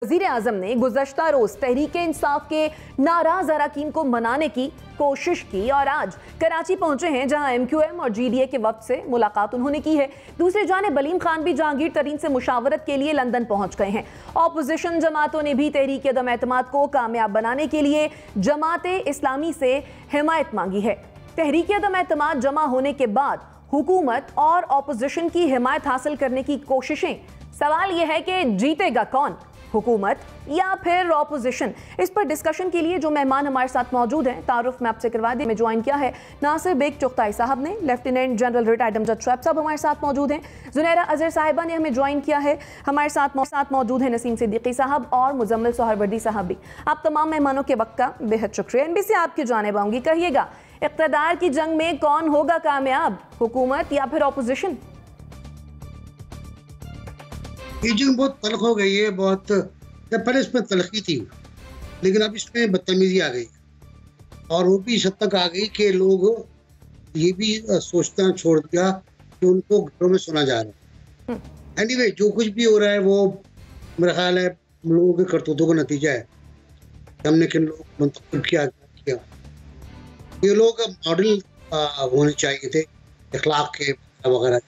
वज़ीर आज़म ने गुज़श्ता रोज तहरीके इंसाफ के नाराज अरकान को मनाने की कोशिश की और आज कराची पहुंचे हैं, जहां MQM और GDA के वफ्द से मुलाकात उन्होंने की है। दूसरी जानिब बलीम खान भी जहांगीर तरीन से मुशावरत के लिए लंदन पहुंच गए हैं। ऑपोजिशन जमातों ने भी तहरीक अदम एतमाद को कामयाब बनाने के लिए जमाते इस्लामी से हिमायत मांगी है। तहरीक अदम एतमाद जमा होने के बाद हुकूमत और ऑपोजिशन की हिमायत हासिल करने की कोशिशें। सवाल यह है कि जीतेगा कौन, हुकूमत या फिर ऑपोजिशन? इस पर डिस्कशन के लिए जो मेहमान हमारे साथ मौजूद हैं, तारुफ में आपसे करवा दें। में ज्वाइन किया है नासिर बेग चुगताई साहब ने, lieutenant general retired Amjad Shoaib साहब हमारे साथ मौजूद हैं, जुनैरा अजहर साहिबा ने हमें ज्वाइन किया है, हमारे साथ मौजूद है नसीम सिद्दीकी साहब और मुजम्मिल सोहरवर्दी साहब भी। आप तमाम मेहमानों के वक्त का बेहद शुक्रिया। NBC आपकी जानिब आऊंगी, कहिएगा इक़्तिदार की जंग में कौन होगा कामयाब, हुकूमत या फिर ऑपोजिशन? ये जंग बहुत तल्ख हो गई है, बहुत पहले इसमें तलखी थी, लेकिन अब इसमें बदतमीजी आ गई और वो भी इस हद तक आ गई कि लोग ये भी सोचना छोड़ दिया कि उनको घरों में सुना जा रहा है। एनीवे, जो कुछ भी हो रहा है वो मेरा ख्याल है लोगों के करतूतों का नतीजा है। हमने किन लोग मंतखब किया। ये लोग मॉडल होने चाहिए थे इखलाक के वगैरह।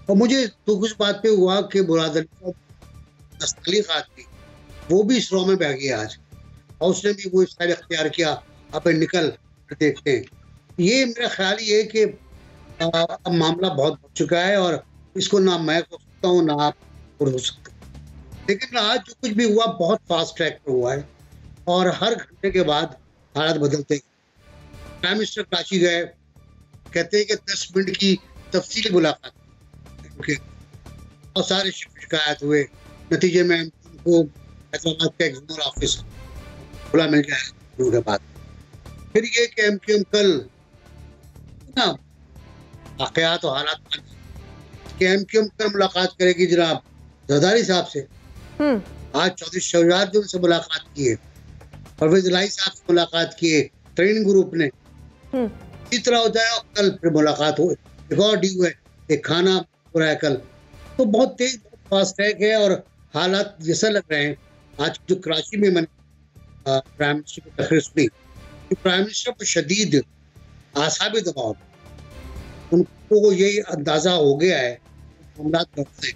और मुझे दुख इस बात पे हुआ कि मुराद अली नस्तलीक आदमी वो भी इस रॉ में बह गया आज, और उसने भी वो स्टाइल अख्तियार किया, अब निकल देखते हैं। ये मेरा ख्याल ये है कि अब मामला बहुत बढ़ चुका है और इसको ना मैं हो सकता हूँ ना आप हो सकते। लेकिन आज जो कुछ भी हुआ बहुत फास्ट ट्रैक पर हुआ है और हर घंटे के बाद हालात बदलते हैं। प्राइम मिनिस्टर कराची गए, कहते हैं कि 10 मिनट की तफसीली मुलाकात और सारे शिकायत हुए। नतीजे में उनको हैदराबाद का एग्जामिनर ऑफिस खुला मिल गया के बाद। फिर ये कि MQM कल ना वाकयात और हालात कि MQM कल मुलाकात करेगी जनाब जरदारी साहब से। आज चौधरी शहजाद जो उनसे मुलाकात की है, परवेज इलाही साहब से मुलाकात की है ट्रेनिंग ग्रुप ने। इस तरह होता है और कल फिर मुलाकात हो, एक और ड्यू है, एक खाना हो रहा है कल। तो बहुत तेज बहुत फास्ट ट्रैक है और हालात जैसा लग रहे हैं। आज जो कराची में मैंने प्राइम मिनिस्टर की तकरीर सुनी, प्राइम मिनिस्टर को शदीद आसाबी दबाव, उनको यही अंदाजा हो गया है मामला बढ़ते हैं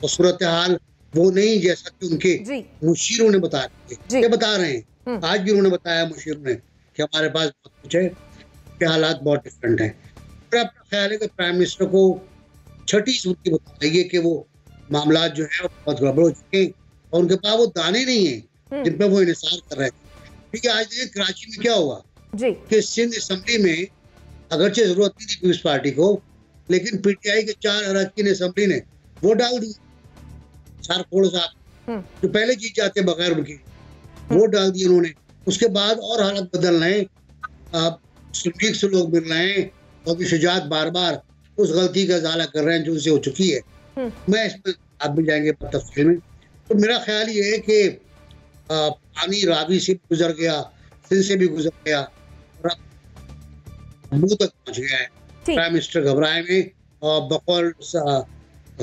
और सूरत हाल वो नहीं जैसा कि उनके मुशीरों ने बता रहे हैं। आज भी उन्होंने बताया मुशीरों ने कि हमारे पास बहुत कुछ है, कि हालात बहुत डिफरेंट हैं। फिर अपना ख्याल है कि प्राइम मिनिस्टर को छठी सूरत बताइए कि वो मामला जो है बहुत गड़बड़ हो चुके हैं और उनके पास वो दाने नहीं है जिन पर वो इंसार कर रहे हैं। ठीक है, आज देखिए कराची में क्या हुआ कि सिंध असम्बली में अगरचे जरूरत नहीं थी पीपल्स पार्टी को, लेकिन PTI के 4 अरकान असम्बली ने वोट डाल दी। सारकोड़ साहब जो पहले जीत जाते बगैर उनके वोट डाल दिए उन्होंने। उसके बाद और हालत बदल रहे हैं, मुस्लिम लीग से लोग मिल रहे हैं और शुजात बार बार उस गलती का इजाला कर रहे हैं जो उनसे हो चुकी है। मैं इसमें आप भी जाएंगे तफसील में। तो मेरा ख्याल ये है कि पानी रावी से गुजर गया, सिंध से भी गुजर गया और अब मुंह तक पहुंच गया है। प्राइम मिनिस्टर घबराए में और बकौल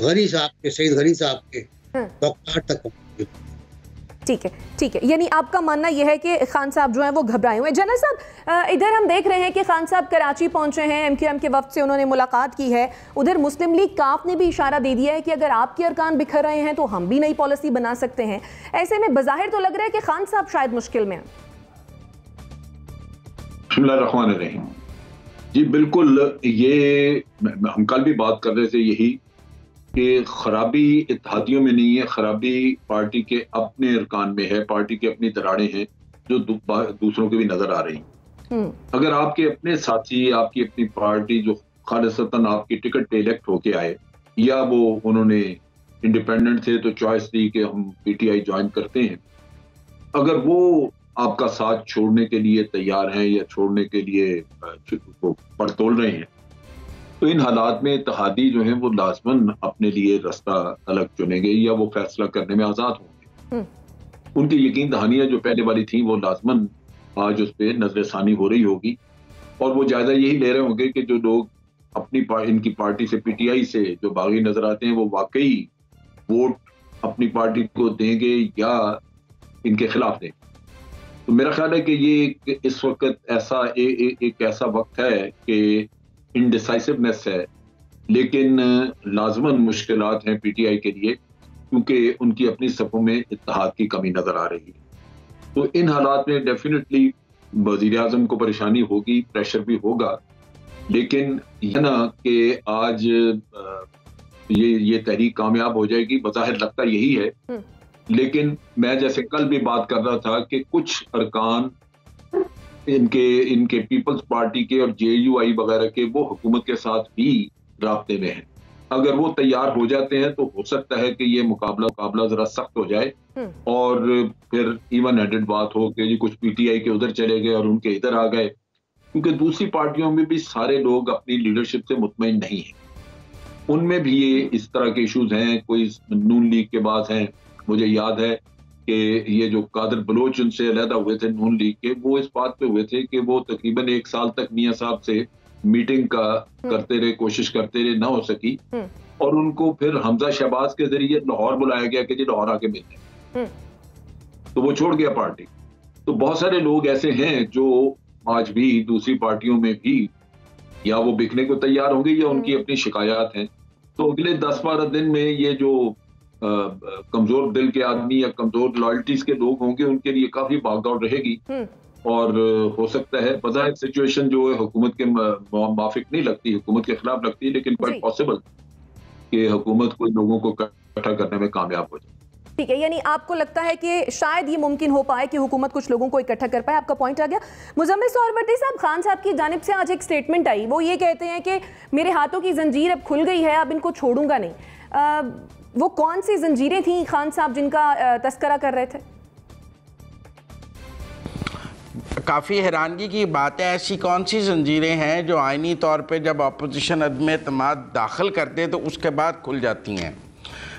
गनी साहब के, सईद गनी साहब के डॉक्टर तक पहुंच। ठीक है, यानी आपका मानना यह है कि खान साहब जो हैं वो घबराए हुए हैं। जनरल साहब, इधर हम देख रहे हैं कि खान साहब कराची पहुंचे हैं, MQM के वफ्द से उन्होंने मुलाकात की है। उधर मुस्लिम लीग काफ ने भी इशारा दे दिया है कि अगर आपके अरकान बिखर रहे हैं तो हम भी नई पॉलिसी बना सकते हैं। ऐसे में बज़ाहिर तो लग रहा है कि खान साहब शायद मुश्किल में हैं। बिस्मिल्लाहिर्रहमानिर्रहीम। जी बिल्कुल, ये हम कल भी बात कर रहे थे यही कि खराबी इत्तेहादियों में नहीं है, खराबी पार्टी के अपने अरकान में है, पार्टी की अपनी दरारें हैं जो दूसरों के भी नजर आ रही हैं। अगर आपके अपने साथी, आपकी अपनी पार्टी जो खालिसतन आपकी टिकट पे इलेक्ट होके आए या वो उन्होंने इंडिपेंडेंट थे तो चॉइस दी कि हम PTI ज्वाइन करते हैं, अगर वो आपका साथ छोड़ने के लिए तैयार हैं या छोड़ने के लिए पड़तोल रहे हैं, तो इन हालात में इत्तेहादी जो हैं वो लाजमन अपने लिए रास्ता अलग चुनेंगे या वो फैसला करने में आज़ाद होंगे। उनकी यकीन दहानियां जो पहले वाली थी वो लाजमन आज उस पर नजरसानी हो रही होगी और वो जायजा यही ले रहे होंगे कि जो लोग अपनी इनकी पार्टी से PTI से जो बागी नजर आते हैं वो वाकई वोट अपनी पार्टी को देंगे या इनके खिलाफ देंगे। तो मेरा ख्याल है कि ये इस वक्त ऐसा एक ऐसा वक्त है कि इनडिसाइसिवनेस है, लेकिन लाजमन मुश्किलात हैं पीटीआई के लिए, क्योंकि उनकी अपनी सफ़ों में इत्तेहाद की कमी नजर आ रही है। तो इन हालात में डेफिनेटली वज़ीर आज़म को परेशानी होगी, प्रेशर भी होगा, लेकिन यह ना कि आज ये तहरीक कामयाब हो जाएगी, बज़ाहिर लगता यही है। लेकिन मैं जैसे कल भी बात कर रहा था कि कुछ अरकान इनके पीपल्स पार्टी के और जेयूआई वगैरह के वो हुकूमत के साथ भी राब्ते में हैं। अगर वो तैयार हो जाते हैं तो हो सकता है कि ये मुकाबला जरा सख्त हो जाए और फिर इवन हेडेड बात हो कि जी कुछ पीटीआई के उधर चले गए और उनके इधर आ गए, क्योंकि दूसरी पार्टियों में भी सारे लोग अपनी लीडरशिप से मुतमईन नहीं हैं। उनमें भी ये इस तरह के इश्यूज हैं। कोई नून लीग के बाद हैं, मुझे याद है कि ये जो कादर बलोच उनसे अलहदा हुए थे नून लीग के, वो इस बात पे हुए थे कि वो तकरीबन 1 साल तक मियां साहब से मीटिंग का करते रहे, कोशिश करते रहे, ना हो सकी, और उनको फिर हमजा शहबाज के जरिए लाहौर बुलाया गया कि जी लाहौर आके मिलते हैं, तो वो छोड़ गया पार्टी। तो बहुत सारे लोग ऐसे हैं जो आज भी दूसरी पार्टियों में भी या वो बिकने को तैयार होंगे या उनकी अपनी शिकायत हैं। तो अगले 10-12 दिन में ये जो कमजोर दिल के आदमी या कमजोर लॉयल्टीज के लोग होंगे, उनके लिए काफी भागदौड़ रहेगी और हो सकता है बज़ाहिर सिचुएशन जो है हुकूमत के माफिक नहीं लगती, हुकूमत के खिलाफ लगती है, लेकिन क्वाइट पॉसिबल कि हुकूमत को लोगों को इकट्ठा करने में कामयाब हो जाए। ठीक है, यानी आपको लगता है कि शायद ये मुमकिन हो पाए कि हुकूमत कुछ लोगों को इकट्ठा कर पाए। आपका पॉइंट आ गया। मुजम्मिल सोहरवर्दी साहब, खान साहब की जानिब से आज एक स्टेटमेंट आई, वो ये कहते हैं कि मेरे हाथों की जंजीर अब खुल गई है, अब इनको छोड़ूंगा नहीं। वो कौन सी जंजीरें थी खान साहब जिनका तस्करा कर रहे थे? काफ़ी हैरानगी की बात है, ऐसी कौन सी जंजीरें हैं जो आइनी तौर पे जब अपोजिशन अदम एतमाद दाखिल करते तो उसके बाद खुल जाती हैं।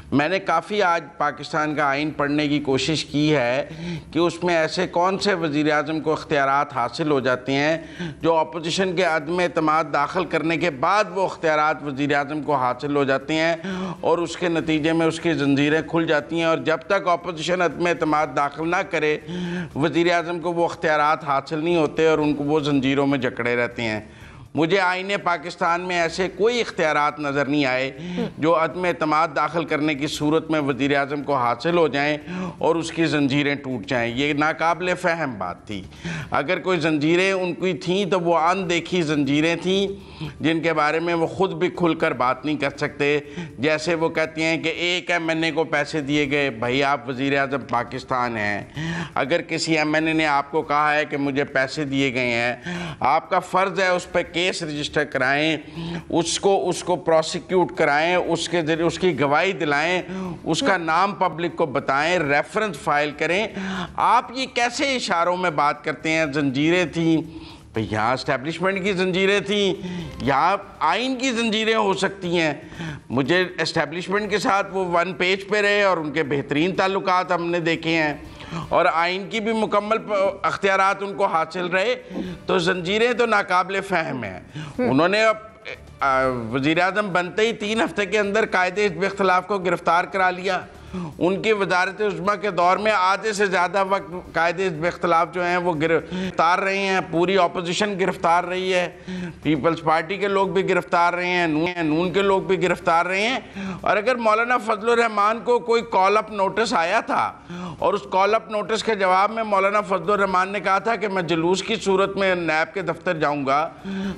मैंने काफ़ी आज पाकिस्तान का आइन पढ़ने की कोशिश की है कि उसमें ऐसे कौन से वज़ीर आज़म को इख्तियारात हासिल हो जाते हैं जो अपोजिशन के अदम एतमाद दाखिल करने के बाद वो इख्तियारात वज़ीर आज़म को हासिल हो जाते हैं और उसके नतीजे में उसकी जंजीरें खुल जाती हैं, और जब तक अपोजिशन अदम एतमाद दाखिल ना करे वज़ीर आज़म को वो इख्तियारात हासिल नहीं होते और उनको वो जंजीरों में जकड़े रहते हैं। मुझे आईने पाकिस्तान में ऐसे कोई इख्तियारात नज़र नहीं आए जो अदम एतमाद दाखिल करने की सूरत में वज़ीर आज़म को हासिल हो जाएं और उसकी जंजीरें टूट जाएं। ये नाकाबिल फ़हम बात थी। अगर कोई जंजीरें उनकी थीं तो वो अनदेखी जंजीरें थीं जिनके बारे में वो ख़ुद भी खुलकर बात नहीं कर सकते। जैसे वो कहती हैं कि एक MNA को पैसे दिए गए। भाई, आप वज़ीर आज़म पाकिस्तान हैं, अगर किसी MNA ने आपको कहा है कि मुझे पैसे दिए गए हैं, आपका फ़र्ज़ है उस पर केस रजिस्टर कराएं, उसको प्रोसिक्यूट कराएं, उसके जरिए उसकी गवाही दिलाएं, उसका नाम पब्लिक को बताएं, रेफरेंस फाइल करें। आप ये कैसे इशारों में बात करते हैं जंजीरें थी? भाई, यहाँ एस्टेब्लिशमेंट की जंजीरें थी, यहाँ आइन की जंजीरें हो सकती हैं। मुझे एस्टेब्लिशमेंट के साथ वो 1 पेज पे रहे और उनके बेहतरीन ताल्लुकात हमने देखे हैं और आइन की भी मुकम्मल अख्तियारात उनको हासिल रहे, तो जंजीरें तो नाकाबिल फ़हम हैं। उन्होंने वज़ीर आज़म बनते ही 3 हफ्ते के अंदर कायदे हिज़्ब इख्तिलाफ को गिरफ़्तार करा लिया। उनकी वज़ारत उज़्मा के दौर में आधे से ज़्यादा वक्त कायदे हिज़्ब इख्तिलाफ जो हैं वो गिरफ़्तार रहे हैं, पूरी अपोजिशन गिरफ़्तार रही है, पीपल्स पार्टी के लोग भी गिरफ़्तार रहे हैं, नून के लोग भी गिरफ़्तार रहे हैं। और अगर मौलाना फजलुर रहमान को कोई कॉल अप नोटिस आया था और उस कॉल अप नोटिस के जवाब में मौलाना फजलुर रहमान ने कहा था कि मैं जुलूस की सूरत में नैब के दफ्तर जाऊँगा,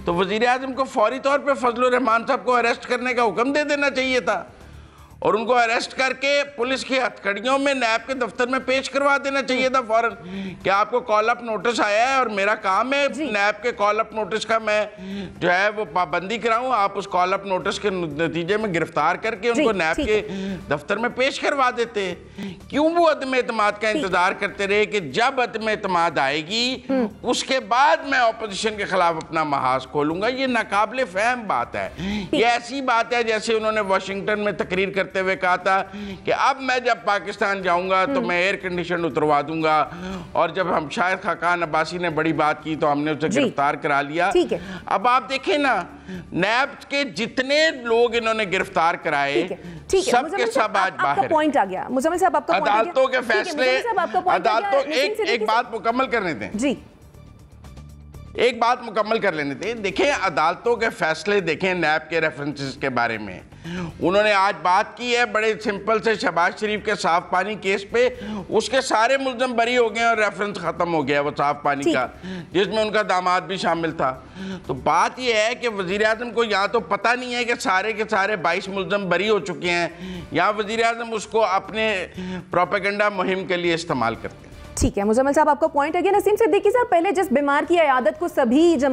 तो वज़ीर आज़म को फौरी तौर पर फजलुर रहमान साहब को अरेस्ट करने का हुक्म दे देना चाहिए था और उनको अरेस्ट करके पुलिस की हथकड़ियों में नैब के दफ्तर में पेश करवा देना चाहिए था फौरन कि आपको कॉल अप नोटिस आया है और मेरा काम है नैब के कॉल अप नोटिस का मैं जो है वो पाबंदी कराऊं। आप उस कॉल अप नोटिस के नतीजे में गिरफ्तार करके उनको नैब के दफ्तर में पेश करवा देते। क्यों वो अदम एतमाद का इंतजार करते रहे कि जब अदम एतमाद आएगी उसके बाद मैं अपोजिशन के खिलाफ अपना महाज खोलूंगा? ये नाकाबिल फ़हम बात है। ये ऐसी बात है जैसे उन्होंने वाशिंगटन में तकरीर करते हुए कहा था कि अब मैं जब पाकिस्तान जाऊंगा तो मैं एयर कंडीशन उतरवा दूंगा, और जब हम शायद खाकान अब्बासी ने बड़ी बात की तो हमने उसे गिरफ्तार करा लिया। अब आप देखें ना, नैब के जितने लोग इन्होंने गिरफ्तार कराए सब के सब आज बाहर। पॉइंट आ गया मुजम्मिल साहब, आपका अदालतों के फैसले, अदालतों एक बात मुकम्मल करने दें जी, एक बात मुकम्मल कर लेने दें। देखें अदालतों के फैसले देखें नैब के रेफरेंसेस के बारे में उन्होंने आज बात की है बड़े सिंपल से, शहबाज शरीफ के साफ पानी केस पे उसके सारे मुल्ज़म बरी हो गए और रेफरेंस खत्म हो गया वो साफ पानी का, जिसमें उनका दामाद भी शामिल था। तो बात यह है कि वज़ीर आज़म को यहाँ तो पता नहीं है कि सारे के सारे 22 मुल्ज़म बरी हो चुके हैं, या वज़ीर आज़म उसको अपने प्रोपेगेंडा मुहिम के लिए इस्तेमाल करते हैं। ठीक है मुजम्मिल साहब, आपका पॉइंट है। नसीम सिद्दीकी साहब, पहले जिस बीमार की अयादत को सभी